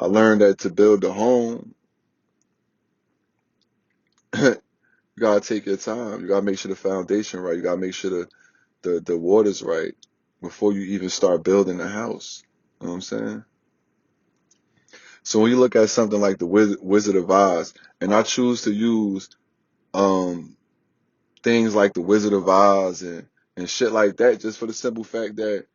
learned that to build a home, you gotta take your time. You gotta make sure the foundation right. You gotta make sure the water's right before you even start building the house. You know what I'm saying? So when you look at something like the Wizard of Oz, and I choose to use um things like the Wizard of Oz and shit like that, just for the simple fact that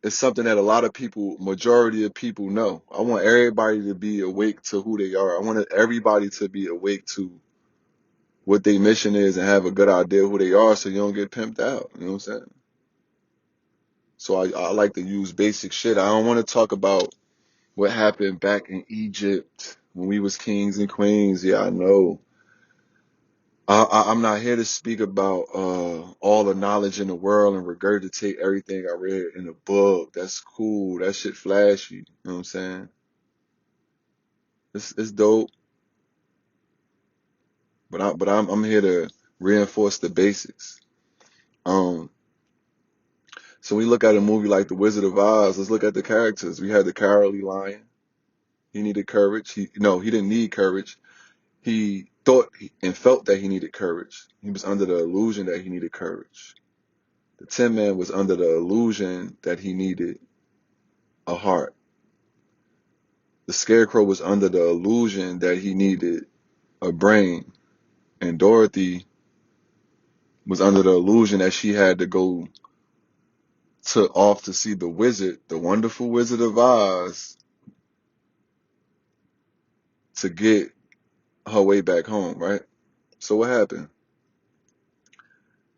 it's something that a lot of people, majority of people know. I want everybody to be awake to who they are. I want everybody to be awake to what their mission is and have a good idea who they are so you don't get pimped out. You know what I'm saying? So I like to use basic shit. I don't want to talk about what happened back in Egypt when we was kings and queens. Yeah, I know. I'm not here to speak about all the knowledge in the world and regurgitate everything I read in a book. That's cool. That shit flashy. You know what I'm saying? It's dope, but I'm here to reinforce the basics. Um, so when we look at a movie like The Wizard of Oz, let's look at the characters. We had the cowardly lion. He needed courage. He didn't need courage. He thought and felt that he needed courage. He was under the illusion that he needed courage. The Tin Man was under the illusion that he needed a heart. The Scarecrow was under the illusion that he needed a brain. And Dorothy was under the illusion that she had to go off to see the wizard, the wonderful Wizard of Oz, to get her way back home, right? So what happened?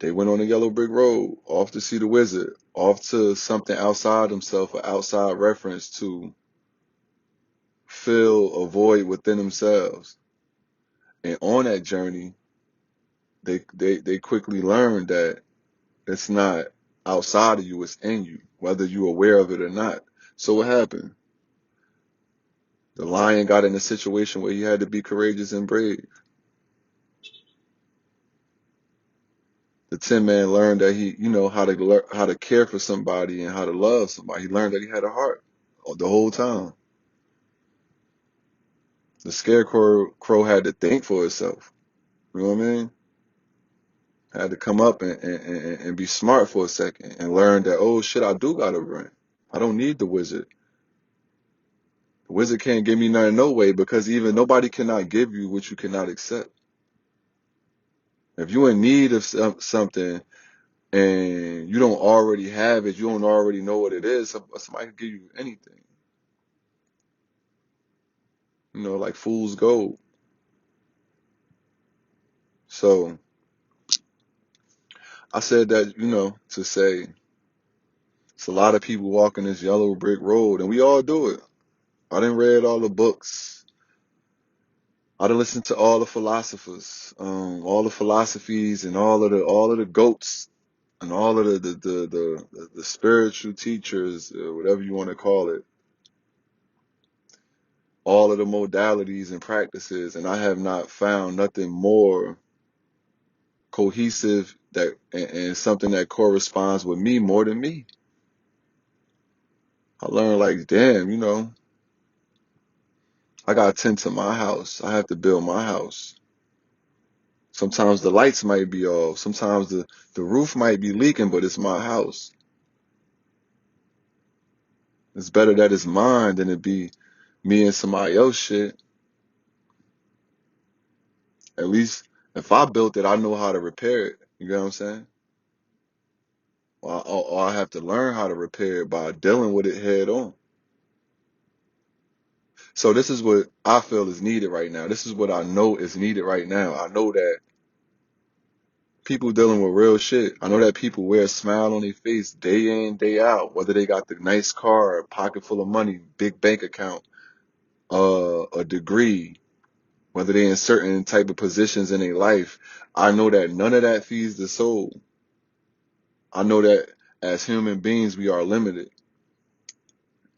They went on the yellow brick road, off to see the wizard, off to something outside themselves, an outside reference to fill a void within themselves. And on that journey, they quickly learned that it's not outside of you, it's in you, whether you're aware of it or not. So what happened? The lion got in a situation where he had to be courageous and brave. The Tin Man learned that how to care for somebody and how to love somebody. He learned that he had a heart the whole time. The Scarecrow had to think for itself. You know what I mean? Had to come up and be smart for a second and learn that, oh shit, I do got a brain. I don't need the wizard. The wizard can't give me nothing no way, because even nobody cannot give you what you cannot accept. If you're in need of something and you don't already have it, you don't already know what it is, somebody can give you anything. Like fool's gold. So I said that, to say it's a lot of people walking this yellow brick road, and we all do it. I done read all the books. I done listened to all the philosophers, all the philosophies, and all of the goats, and all of the spiritual teachers, whatever you want to call it, all of the modalities and practices, and I have not found nothing more cohesive and something that corresponds with me more than me. I learned, like, damn, I got to tend to my house. I have to build my house. Sometimes the lights might be off. Sometimes the roof might be leaking, but it's my house. It's better that it's mine than it be me and somebody else shit. At least if I built it, I know how to repair it. You get what I'm saying? Or I have to learn how to repair it by dealing with it head on. So this is what I feel is needed right now. This is what I know is needed right now. I know that people dealing with real shit. I know that people wear a smile on their face day in, day out, whether they got the nice car, a pocket full of money, big bank account, a degree, whether they in certain type of positions in their life. I know that none of that feeds the soul. I know that as human beings, we are limited.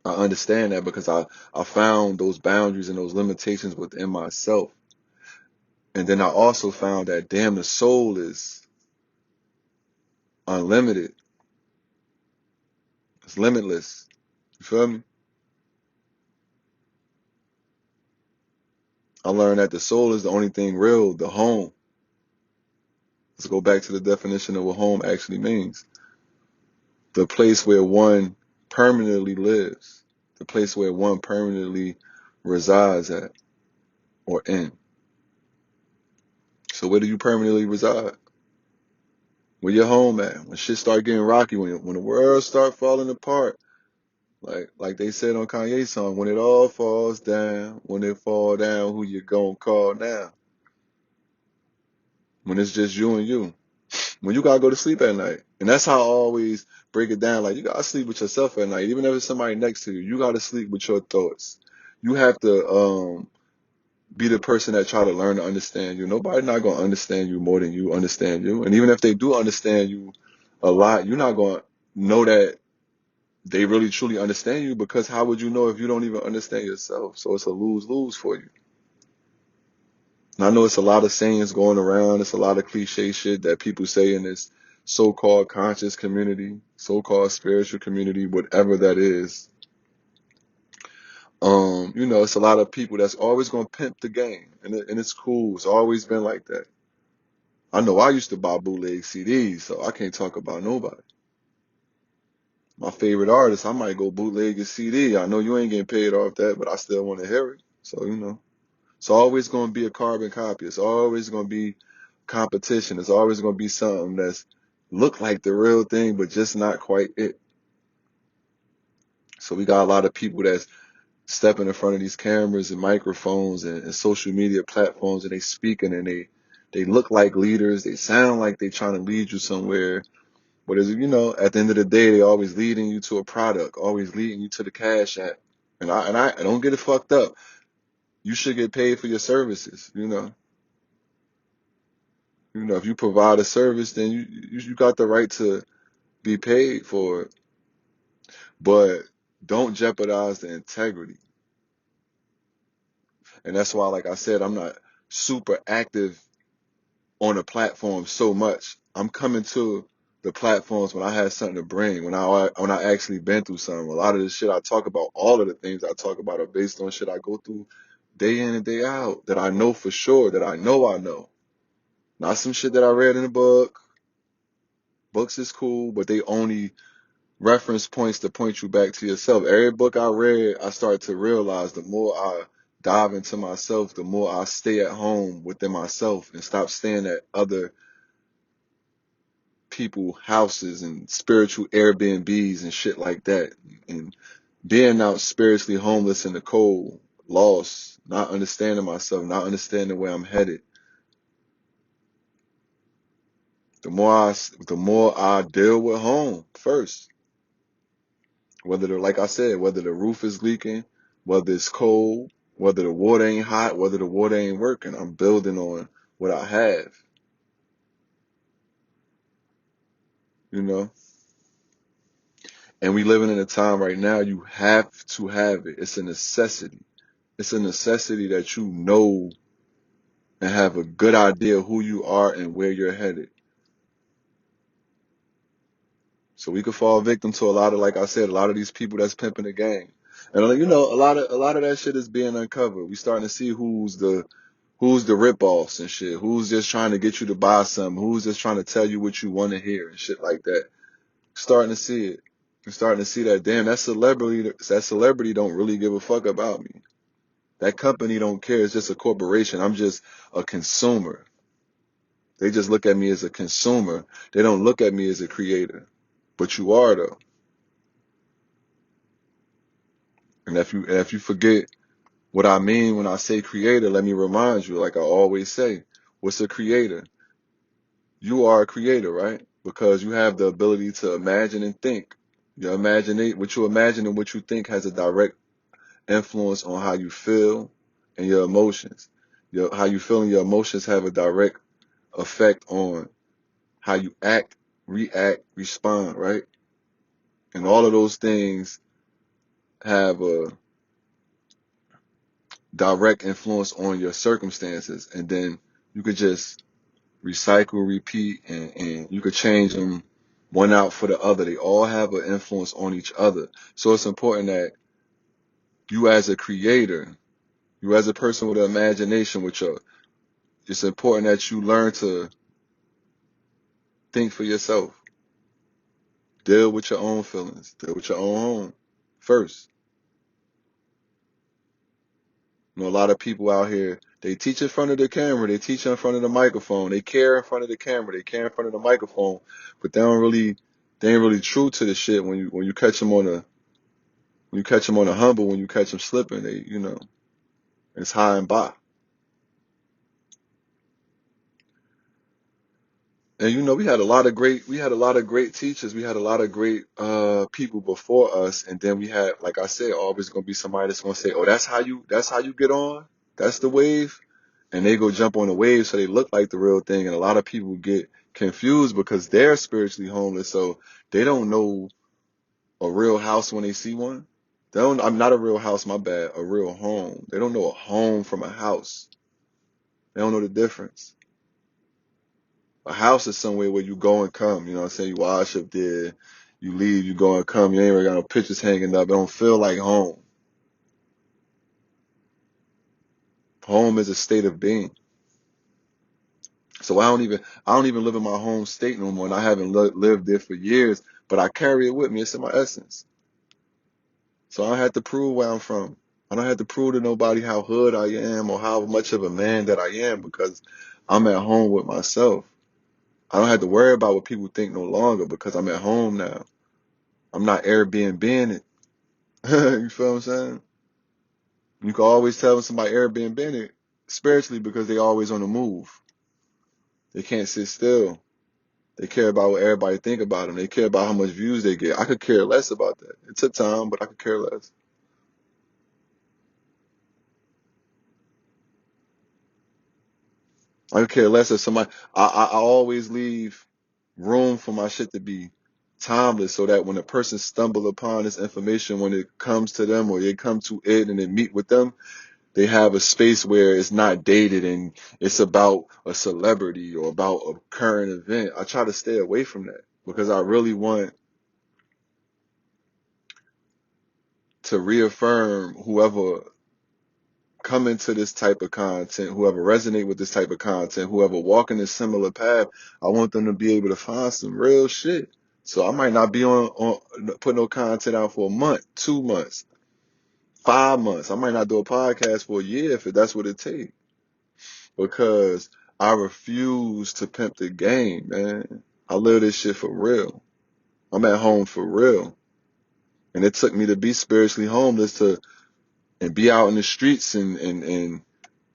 I understand that because I found those boundaries and those limitations within myself. And then I also found that, damn, the soul is unlimited. It's limitless. You feel me? I learned that the soul is the only thing real, the home. Let's go back to the definition of what home actually means. The place where one permanently lives, the place where one permanently resides at or in. So where do you permanently reside? Where your home at? When shit start getting rocky, when the world start falling apart, like they said on Kanye's song, when it all falls down, when it fall down, who you gonna call now? When it's just you and you. When you gotta go to sleep at night. And that's how I always break it down. Like you gotta sleep with yourself at night. Even if it's somebody next to you, you gotta sleep with your thoughts. You have to be the person that try to learn to understand you. Nobody not gonna understand you more than you understand you. And even if they do understand you a lot, you're not gonna know that they really truly understand you, because how would you know if you don't even understand yourself? So it's a lose-lose for you. And I know it's a lot of sayings going around. It's a lot of cliche shit that people say in this so-called conscious community, so-called spiritual community, whatever that is. It's a lot of people that's always going to pimp the game, and it's cool. It's always been like that. I know I used to buy bootleg CDs, so I can't talk about nobody. My favorite artist, I might go bootleg a CD. I know you ain't getting paid off that, but I still want to hear it. So, it's always going to be a carbon copy. It's always going to be competition. It's always going to be something that's look like the real thing, but just not quite it. So we got a lot of people that's stepping in front of these cameras and microphones and social media platforms, and they speaking, and they look like leaders. They sound like they trying to lead you somewhere. But at the end of the day, they always leading you to a product, always leading you to the cash app. And I don't get it fucked up. You should get paid for your services. If you provide a service, then you got the right to be paid for it. But don't jeopardize the integrity. And that's why, like I said, I'm not super active on the platform so much. I'm coming to the platforms when I had something to bring, when I actually been through something. A lot of the shit I talk about, all of the things I talk about are based on shit I go through day in and day out, that I know for sure, that I know. Not some shit that I read in a book. Books is cool, but they only reference points to point you back to yourself. Every book I read, I start to realize the more I dive into myself, the more I stay at home within myself and stop staying at other people houses and spiritual Airbnbs and shit like that. And being out spiritually homeless in the cold, lost, not understanding myself, not understanding where I'm headed. The more I deal with home first. Like I said, whether the roof is leaking, whether it's cold, whether the water ain't hot, whether the water ain't working, I'm building on what I have, you know? And we living in a time right now, you have to have it. It's a necessity. It's a necessity that you know and have a good idea who you are and where you're headed. So we could fall victim to a lot of, like I said, a lot of these people that's pimping the game. And a lot of that shit is being uncovered. We starting to see who's the rip-offs and shit. Who's just trying to get you to buy something? Who's just trying to tell you what you want to hear and shit like that? Starting to see it. You're starting to see that, damn, that celebrity don't really give a fuck about me. That company don't care. It's just a corporation. I'm just a consumer. They just look at me as a consumer. They don't look at me as a creator. But you are, though. And if you forget what I mean when I say creator, let me remind you, like I always say, what's a creator? You are a creator, right? Because you have the ability to imagine and think. What you imagine and what you think has a direct influence on how you feel and your emotions. How you feel and your emotions have a direct effect on how you act, react, respond, right? And all of those things have a direct influence on your circumstances. And then you could just recycle, repeat, and you could change them one out for the other. They all have an influence on each other. So it's important that you as a creator You as a person with an imagination, it's important that you learn to think for yourself. Deal with your own feelings. Deal with your own home first. You know, a lot of people out here, they teach in front of the camera, they teach in front of the microphone, they care in front of the camera, they care in front of the microphone, but they ain't really true to the shit when you catch them on a humble, when you catch them slipping, it's high and by. And we had a lot of great teachers. We had a lot of great people before us, and then we had, like I said, always gonna be somebody that's gonna say, "Oh, that's how you get on. That's the wave," and they go jump on the wave so they look like the real thing. And a lot of people get confused because they're spiritually homeless, so they don't know a real house when they see one. They don't. I'm not a real house, my bad. A real home. They don't know a home from a house. They don't know the difference. A house is somewhere where you go and come. You know what I'm saying? You wash up there, you leave, you go and come. You ain't really got no pictures hanging up. It don't feel like home. Home is a state of being. So I don't even live in my home state no more, and I haven't lived there for years. But I carry it with me. It's in my essence. So I don't have to prove where I'm from. I don't have to prove to nobody how hood I am or how much of a man that I am because I'm at home with myself. I don't have to worry about what people think no longer because I'm at home now. I'm not Airbnb-ing it. You feel what I'm saying? You can always tell when somebody Airbnb it spiritually because they always on the move. They can't sit still. They care about what everybody think about them. They care about how much views they get. I could care less about that. It took time, but I could care less. I could care less if somebody. I always leave room for my shit to be timeless, so that when a person stumble upon this information, when it comes to them or they come to it and they meet with them, they have a space where it's not dated and it's about a celebrity or about a current event. I try to stay away from that because I really want to reaffirm whoever come into this type of content, whoever resonate with this type of content, whoever walk in this similar path, I want them to be able to find some real shit. So I might not be on put no content out for a month, 2 months, 5 months. I might not do a podcast for a year if that's what it takes. Because I refuse to pimp the game, man. I live this shit for real. I'm at home for real. And it took me to be spiritually homeless and be out in the streets and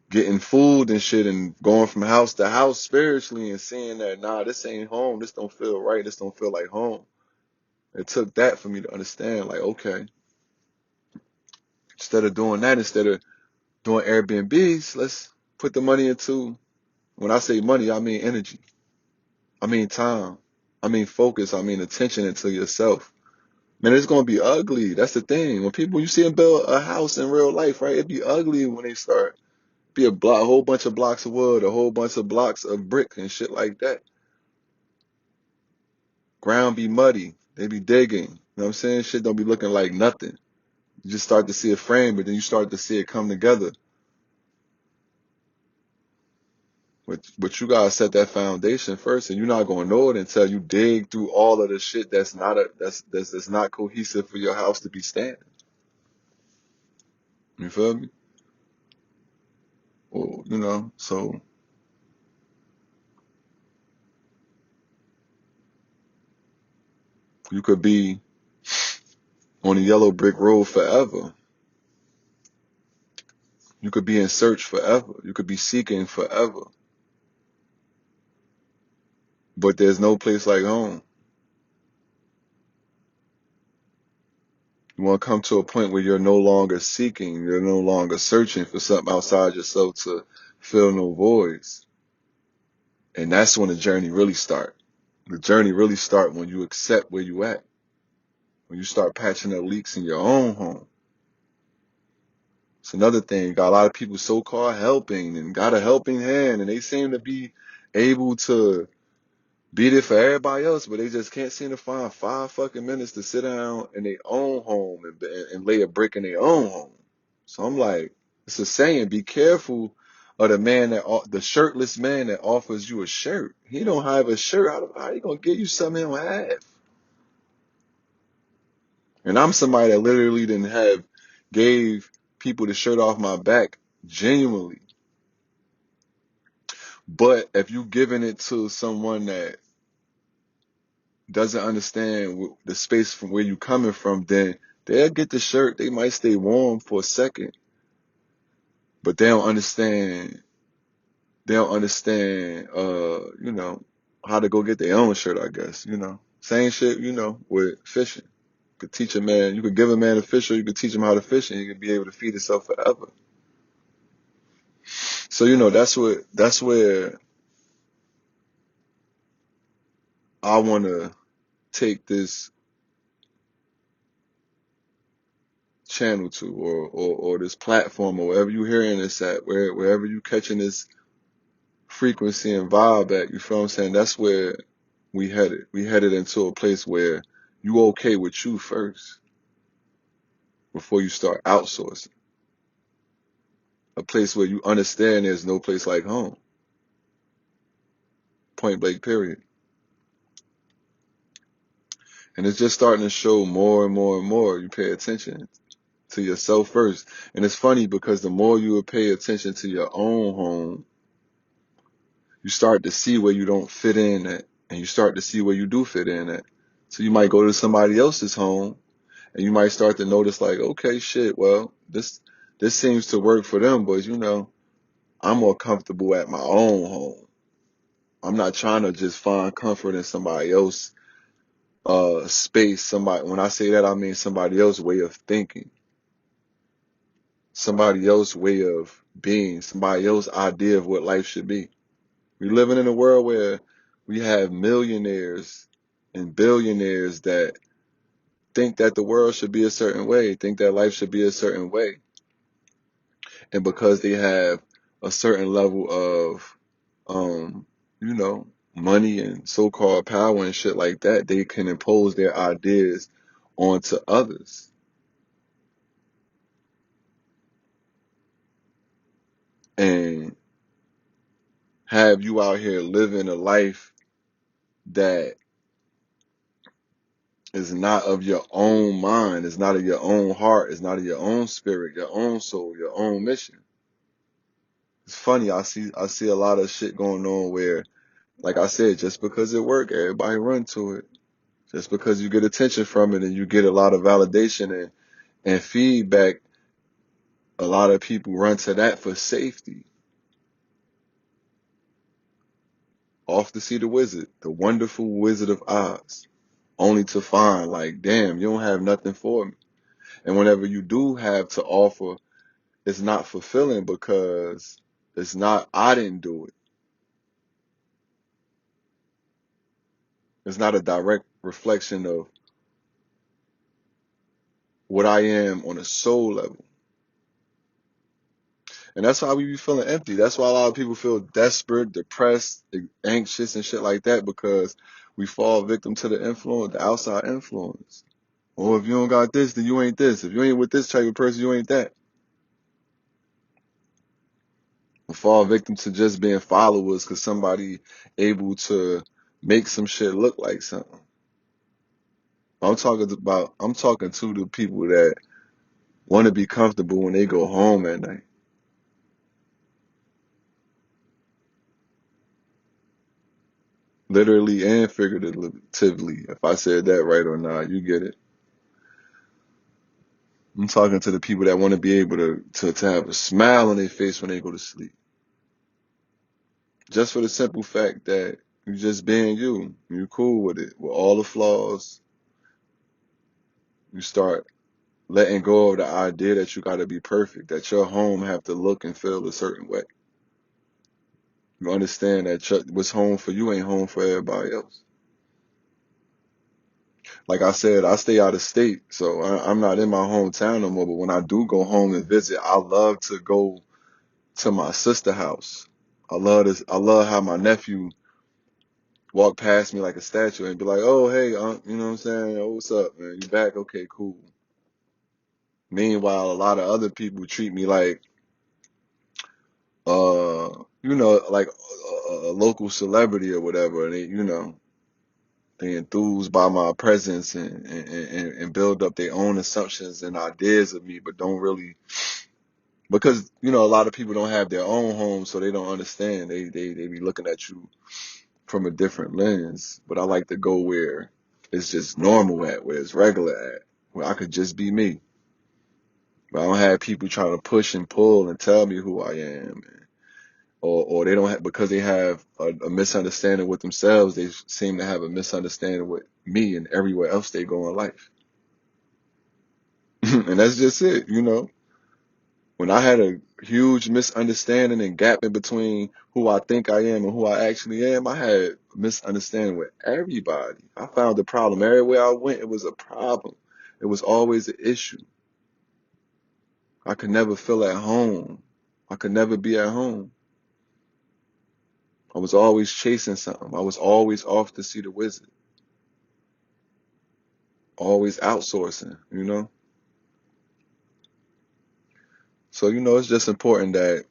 getting food and shit and going from house to house spiritually and seeing that, nah, this ain't home. This don't feel right. This don't feel like home. It took that for me to understand, like, okay, instead of doing that, instead of doing Airbnbs, let's put the money into, when I say money, I mean energy. I mean time. I mean focus. I mean attention into yourself. Man, it's gonna be ugly. That's the thing. When people, you see them build a house in real life, right? It'd be ugly when they start. Be a whole bunch of blocks of wood, a whole bunch of blocks of brick and shit like that. Ground be muddy. They be digging. You know what I'm saying? Shit don't be looking like nothing. You just start to see a frame, but then you start to see it come together. But you gotta set that foundation first, and you're not gonna know it until you dig through all of the shit that's not cohesive for your house to be standing. You feel me? Well, so you could be on a yellow brick road forever. You could be in search forever. You could be seeking forever. But there's no place like home. You want to come to a point where you're no longer seeking, you're no longer searching for something outside yourself to fill no voids. And that's when the journey really start. The journey really start when you accept where you at. When you start patching up leaks in your own home. It's another thing. Got a lot of people so-called helping and got a helping hand, and they seem to be able to be there for everybody else, but they just can't seem to find 5 fucking minutes to sit down in their own home and lay a brick in their own home. So I'm like, It's a saying, be careful of the shirtless man that offers you a shirt. He don't have a shirt. How he gonna give you something he don't have? And I'm somebody that literally didn't have gave people the shirt off my back genuinely. But if you giving it to someone that doesn't understand the space from where you coming from, then they'll get the shirt. They might stay warm for a second, but they don't understand. They don't understand, how to go get their own shirt. I guess same shit. With fishing, you could teach a man. You could give a man a fish, or you could teach him how to fish, and he could be able to feed himself forever. So that's where I want to take this channel to, or this platform, or wherever you hearing this at, wherever you catching this frequency and vibe at. You feel what I'm saying? That's where we headed. We headed into a place where you okay with you first before you start outsourcing. A place where you understand there's no place like home. Point blank, period. And it's just starting to show more and more and more. You pay attention to yourself first. And it's funny because the more you pay attention to your own home, you start to see where you don't fit in at, and you start to see where you do fit in at. So you might go to somebody else's home, and you might start to notice like, okay, shit, well, this seems to work for them, but I'm more comfortable at my own home. I'm not trying to just find comfort in somebody else space. Somebody, when I say that, I mean somebody else's way of thinking, somebody else's way of being, somebody else's idea of what life should be. We're living in a world where we have millionaires and billionaires that think that the world should be a certain way, think that life should be a certain way. And because they have a certain level of, um, you know, money and so-called power and shit like that, they can impose their ideas onto others and have you out here living a life that is not of your own mind, is not of your own heart, is not of your own spirit, your own soul, your own mission. It's funny, I see a lot of shit going on where, like I said, just because it work, everybody run to it. Just because you get attention from it and you get a lot of validation and feedback, a lot of people run to that for safety. Off to see the wizard, the wonderful Wizard of Oz, only to find like, damn, you don't have nothing for me. And whenever you do have to offer, it's not fulfilling because it's not, I didn't do it. It's not a direct reflection of what I am on a soul level. And that's why we be feeling empty. That's why a lot of people feel desperate, depressed, anxious, and shit like that, because we fall victim to the influence, the outside influence. Or if you don't got this, then you ain't this. If you ain't with this type of person, you ain't that. We fall victim to just being followers because somebody able to make some shit look like something. I'm talking to the people that want to be comfortable when they go home at night. Literally and figuratively. If I said that right or not, you get it. I'm talking to the people that want to be able to have a smile on their face when they go to sleep. Just for the simple fact that you just being you. You're cool with it. With all the flaws, you start letting go of the idea that you got to be perfect, that your home have to look and feel a certain way. You understand that what's home for you ain't home for everybody else. Like I said, I stay out of state, so I'm not in my hometown no more. But when I do go home and visit, I love to go to my sister house. I love this. I love how my nephew walk past me like a statue and be like, "Oh, hey, you know what I'm saying? Oh, what's up, man? You back? Okay, cool." Meanwhile, a lot of other people treat me like like a local celebrity or whatever, and they enthused by my presence and build up their own assumptions and ideas of me, but don't really, because a lot of people don't have their own home, so they don't understand. They be looking at you from a different lens. But I like to go where it's just normal at, where it's regular at, where I could just be me. But I don't have people trying to push and pull and tell me who I am, or they don't have, because they have a misunderstanding with themselves. They seem to have a misunderstanding with me and everywhere else they go in life. And that's just it. When I had a huge misunderstanding and gap in between who I think I am and who I actually am, I had a misunderstanding with everybody. I found the problem everywhere I went. It was a problem. It was always an issue. I could never feel at home. I could never be at home. I was always chasing something. I was always off to see the wizard. Always outsourcing. So, it's just important that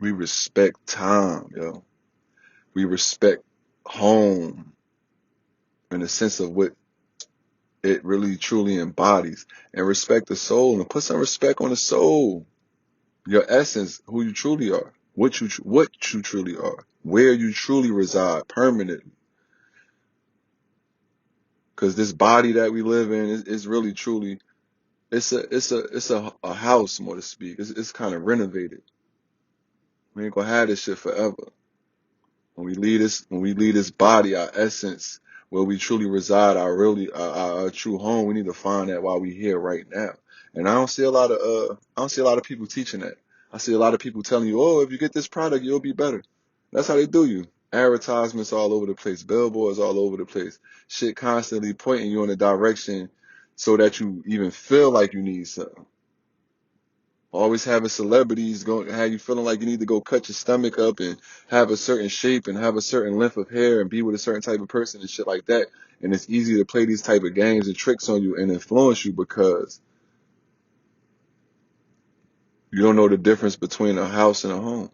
we respect time, yo. We respect home in the sense of what it really truly embodies, and respect the soul and put some respect on the soul, your essence, who you truly are, what you truly are, where you truly reside permanently. Because this body that we live in is really truly, it's a house, more to speak. It's kind of renovated. We ain't gonna have this shit forever. When we leave this body, our essence, where we truly reside, our true home, we need to find that while we're here right now. And I don't see a lot of people teaching that. I see a lot of people telling you, oh, if you get this product, you'll be better. That's how they do you. Advertisements all over the place, billboards all over the place, shit constantly pointing you in a direction so that you even feel like you need something. Always having celebrities go have you feeling like you need to go cut your stomach up and have a certain shape and have a certain length of hair and be with a certain type of person and shit like that. And it's easy to play these type of games and tricks on you and influence you because you don't know the difference between a house and a home.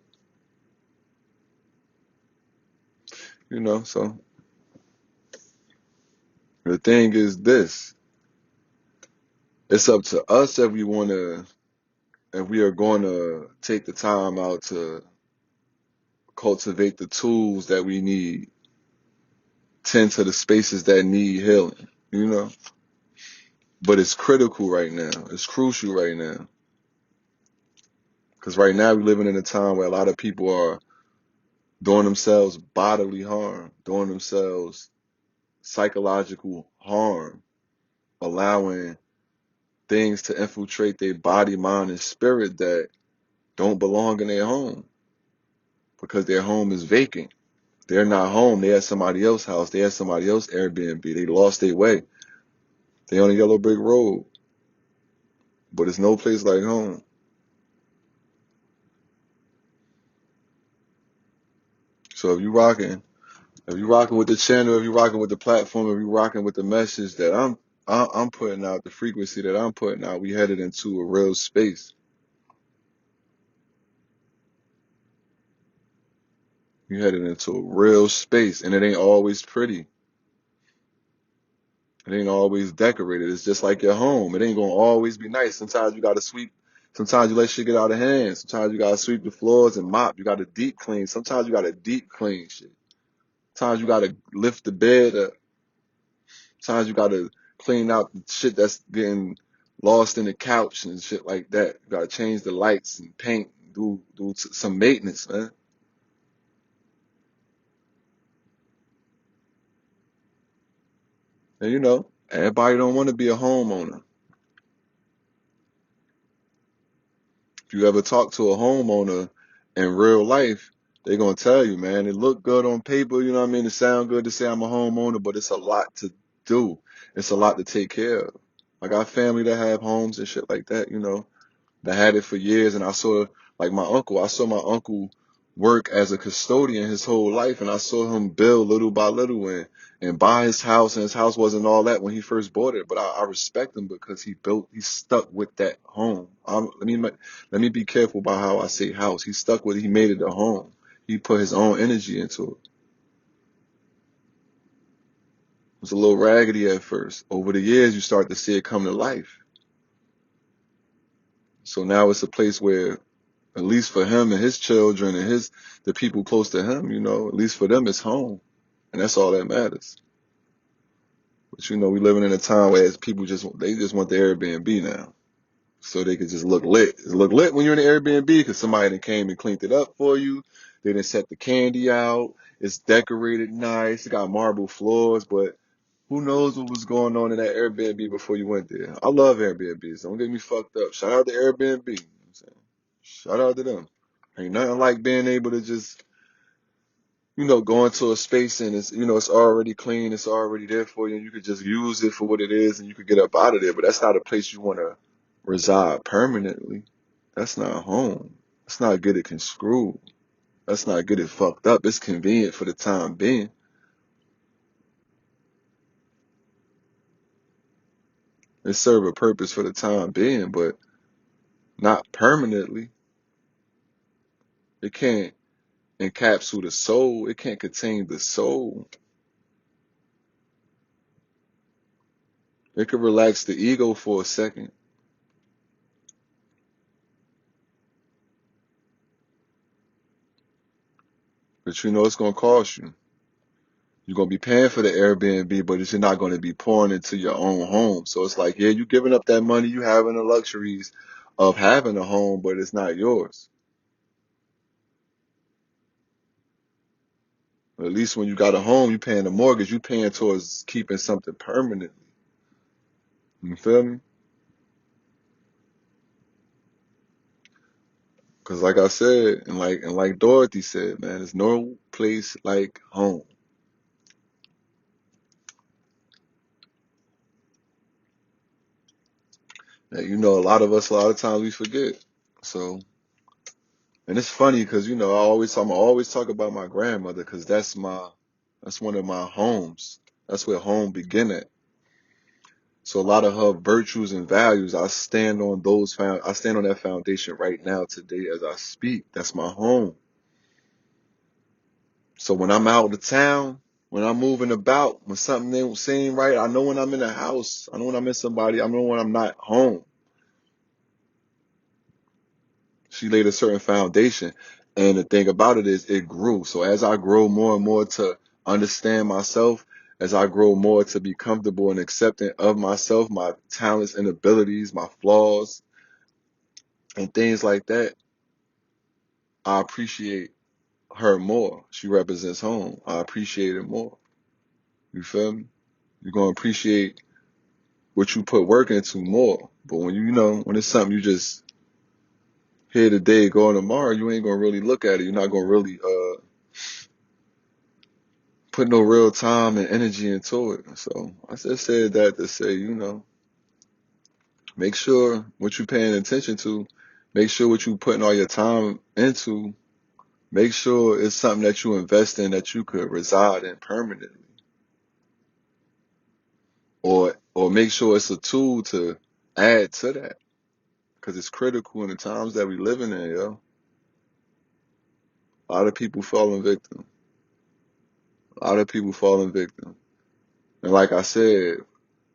So the thing is this. It's up to us if we are going to take the time out to cultivate the tools that we need, tend to the spaces that need healing, you know? But it's critical right now. It's crucial right now. Because right now we're living in a time where a lot of people are doing themselves bodily harm, doing themselves psychological harm, allowing things to infiltrate their body, mind, and spirit that don't belong in their home because their home is vacant. They're not home. They at somebody else's house. They at somebody else's Airbnb. They lost their way. They on a yellow brick road. But it's no place like home. So if you rocking with the channel, if you rocking with the platform, if you rocking with the message that I'm putting out, the frequency that I'm putting out, we headed into a real space. You headed into a real space, and it ain't always pretty. It ain't always decorated. It's just like your home. It ain't gonna always be nice. Sometimes you gotta sweep. Sometimes you let shit get out of hand. Sometimes you gotta sweep the floors and mop. You gotta deep clean. Sometimes you gotta deep clean shit. Sometimes you gotta lift the bed up. Sometimes you gotta clean out the shit that's getting lost in the couch and shit like that. You gotta change the lights and paint, do some maintenance, man. And everybody don't want to be a homeowner. If you ever talk to a homeowner in real life, they're gonna tell you, man, it look good on paper, you know what I mean? It sound good to say I'm a homeowner, but it's a lot to do. It's a lot to take care of. I got family that have homes and shit like that, that had it for years, and I saw like my uncle. I saw my uncle work as a custodian his whole life, and I saw him build little by little and buy his house, and his house wasn't all that when he first bought it, but I respect him because he stuck with that home. Let me be careful about how I say house. He stuck with it. He made it a home. He put his own energy into it. It was a little raggedy at first. Over the years, you start to see it come to life. So now it's a place where, at least for him and his children and the people close to him, at least for them, it's home. And that's all that matters. But we living in a time where people they just want the Airbnb now. So they could just look lit. It look lit when you're in the Airbnb because somebody that came and cleaned it up for you. They didn't set the candy out. It's decorated nice. It got marble floors, but who knows what was going on in that Airbnb before you went there? I love Airbnbs. Don't get me fucked up. Shout out to Airbnb. You know what I'm saying? Shout out to them. Ain't nothing like being able to just, go into a space and it's already clean. It's already there for you. And you could just use it for what it is and you could get up out of there. But that's not a place you want to reside permanently. That's not home. That's not good at construed. That's not good at fucked up. It's convenient for the time being. It serve a purpose for the time being, but not permanently. It can't encapsulate the soul. It can't contain the soul. It could relax the ego for a second. But it's going to cost you. You're going to be paying for the Airbnb, but you're not going to be pouring into your own home. So it's like, yeah, you're giving up that money. You having the luxuries of having a home, but it's not yours. At least when you got a home, you're paying a mortgage. You're paying towards keeping something permanently. You feel me? Because like I said, and like Dorothy said, man, there's no place like home. And a lot of times we forget. So, and it's funny because I always talk about my grandmother because that's one of my homes. That's where home began at. So a lot of her virtues and values, I stand on that foundation right now today as I speak. That's my home. So when I'm out of town, when I'm moving about, when something ain't seem right, I know when I'm in a house, I know when I'm in somebody, I know when I'm not home. She laid a certain foundation. And the thing about it is it grew. So as I grow more and more to understand myself, as I grow more to be comfortable and accepting of myself, my talents and abilities, my flaws, and things like that, I appreciate her more. She represents home. I appreciate it more. You feel me? You're going to appreciate what you put work into more. But when when it's something you just here today, going tomorrow, you ain't going to really look at it. You're not going to really put no real time and energy into it. So I just said that to say, make sure what you're paying attention to, make sure what you're putting all your time into, make sure it's something that you invest in that you could reside in permanently. Or make sure it's a tool to add to that. Because it's critical in the times that we living in, yo. A lot of people falling victim. A lot of people falling victim. And like I said,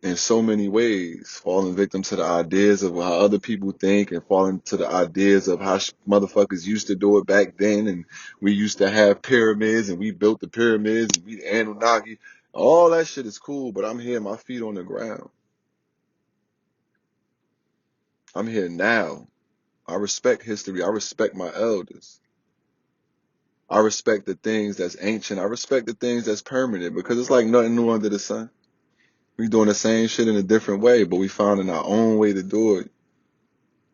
in so many ways, falling victim to the ideas of how other people think and falling to the ideas of how motherfuckers used to do it back then. And we used to have pyramids and we built the pyramids and we the Anunnaki. All that shit is cool, but I'm here, my feet on the ground. I'm here now. I respect history. I respect my elders. I respect the things that's ancient. I respect the things that's permanent because it's like nothing new under the sun. We doing the same shit in a different way, but we finding our own way to do it.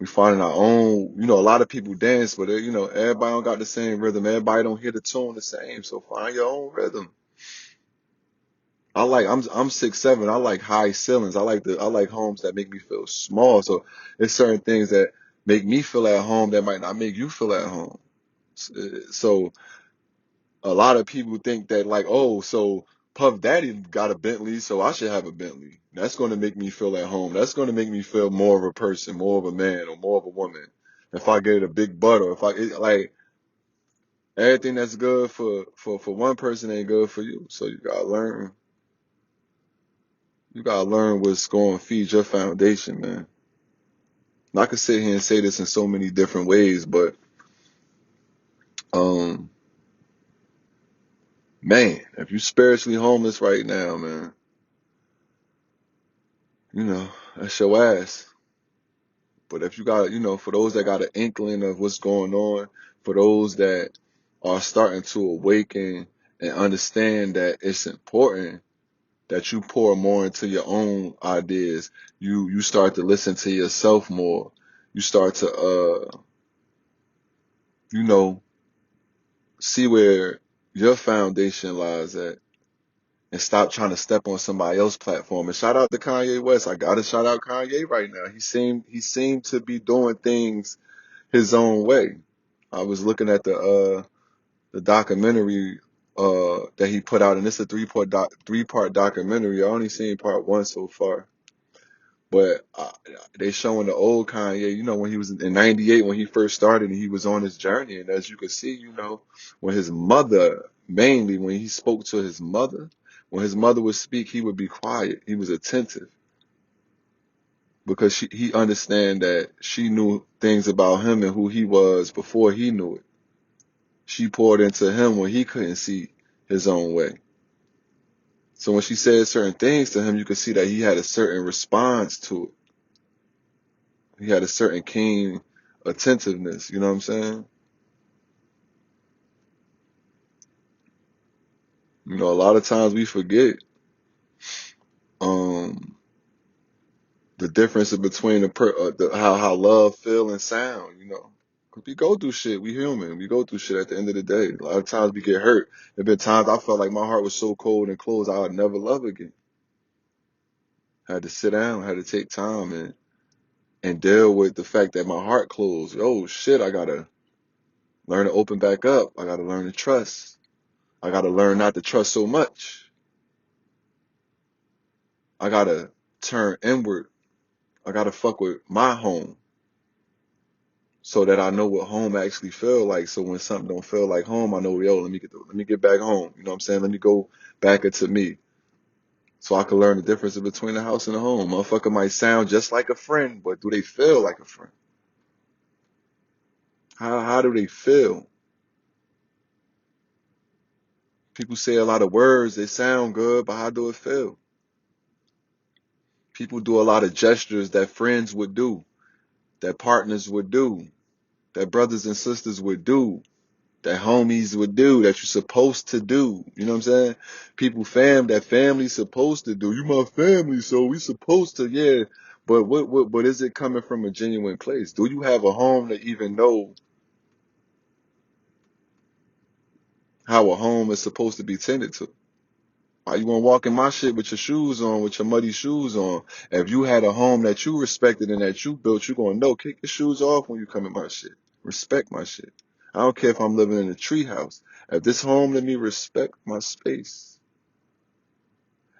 We finding our own, a lot of people dance, but everybody don't got the same rhythm. Everybody don't hear the tune the same. So find your own rhythm. I'm 6'7". I like high ceilings. I like homes that make me feel small. So there's certain things that make me feel at home that might not make you feel at home. So a lot of people think that like, oh, so Puff Daddy got a Bentley, so I should have a Bentley. That's going to make me feel at home. That's going to make me feel more of a person, more of a man, or more of a woman. If I get a big butt, or if like everything that's good for one person ain't good for you. So you gotta learn. You gotta learn what's going to feed your foundation, man. And I could sit here and say this in so many different ways, but um, man, if you spiritually homeless right now, man, that's your ass. But if you got, for those that got an inkling of what's going on, for those that are starting to awaken and understand that it's important that you pour more into your own ideas, you start to listen to yourself more. You start to you know, see where your foundation lies at and stop trying to step on somebody else's platform. And shout out to Kanye West. I gotta shout out Kanye right now. He seemed to be doing things his own way. I was looking at the documentary that he put out, and it's a three part documentary. I only seen part one so far, but they showing the old Kanye. When he was in '98 when he first started, and he was on his journey. And as you can see, when his mother, mainly when he spoke to his mother, when his mother would speak, he would be quiet. He was attentive because he understand that she knew things about him and who he was before he knew it. She poured into him when he couldn't see his own way. So when she said certain things to him, you could see that he had a certain response to it. He had a certain keen attentiveness. You know what I'm saying? A lot of times we forget um, the difference between how love feel and sound. 'Cause we go through shit. We human. We go through shit at the end of the day. A lot of times we get hurt. There been times I felt like my heart was so cold and closed I would never love again. Had to sit down. Had to take time and deal with the fact that my heart closed. Oh shit, I gotta learn to open back up. I gotta learn to trust. I gotta learn not to trust so much. I gotta turn inward. I gotta fuck with my home so that I know what home actually feel like. So when something don't feel like home, I know, yo, let me get back home. You know what I'm saying? Let me go back into me. So I can learn the difference between a house and a home. Motherfucker might sound just like a friend, but do they feel like a friend? How do they feel? People say a lot of words, they sound good, but how do it feel? People do a lot of gestures that friends would do, that partners would do, that brothers and sisters would do, that homies would do, that you're supposed to do. You know what I'm saying? That family's supposed to do. You my family, so we supposed to, yeah. But but is it coming from a genuine place? Do you have a home to even know how a home is supposed to be tended to? Why you gonna walk in my shit with your shoes on, with your muddy shoes on? If you had a home that you respected and that you built, you gonna know, kick your shoes off when you come in my shit. Respect my shit. I don't care if I'm living in a tree house. If this home, let me respect my space.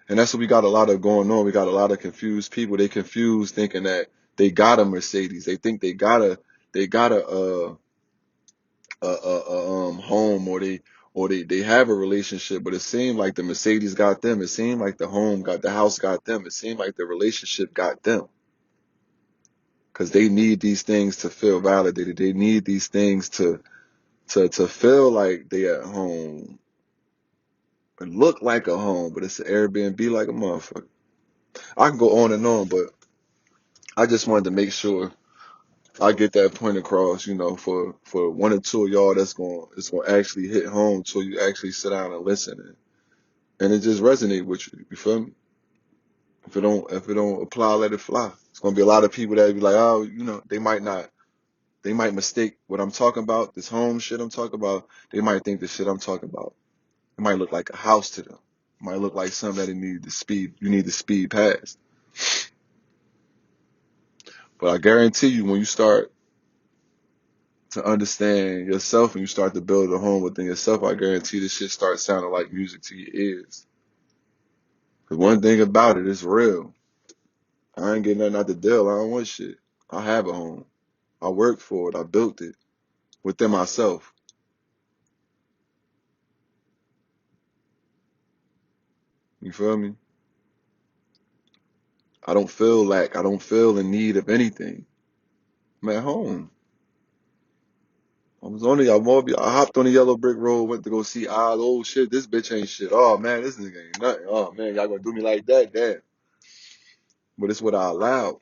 And that's what we got a lot of going on. We got a lot of confused people. They confused thinking that they got a Mercedes. They think they got a home, or they have a relationship, but it seemed like the Mercedes got them. It seemed like the house got them. It seemed like the relationship got them because they need these things to feel validated. They need these things to feel like they at home. It look like a home, but it's an Airbnb like a motherfucker. I can go on and on, but I just wanted to make sure I get that point across, for one or two of y'all it's gonna actually hit home till you actually sit down and listen, and it just resonate with you. You feel me? If it don't apply, let it fly. It's gonna be a lot of people that be like, oh, they might mistake what I'm talking about, this home shit I'm talking about. They might think the shit I'm talking about, it might look like a house to them. It might look like something that you need to speed past. But I guarantee you, when you start to understand yourself and you start to build a home within yourself, I guarantee this shit starts sounding like music to your ears. Cause one thing about it, it's real. I ain't getting nothing out the deal. I don't want shit. I have a home. I worked for it. I built it within myself. You feel me? I don't feel lack. I don't feel in need of anything. I'm at home. I hopped on the yellow brick road, went to go see Oz. Oh shit, this bitch ain't shit. Oh man, this nigga ain't nothing. Oh man, y'all gonna do me like that? Damn. But it's what I allowed.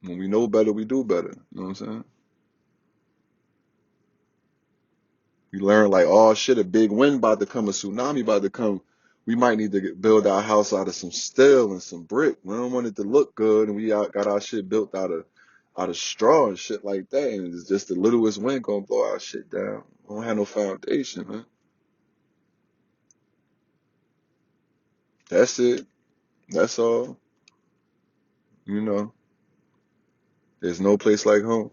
When we know better, we do better. You know what I'm saying? We learn like, oh shit, a big wind about to come, a tsunami about to come. We might need to build our house out of some steel and some brick. We don't want it to look good, and got our shit built out of straw and shit like that. And it's just the littlest wind gonna blow our shit down. We don't have no foundation, man. That's it. That's all. You know, there's no place like home.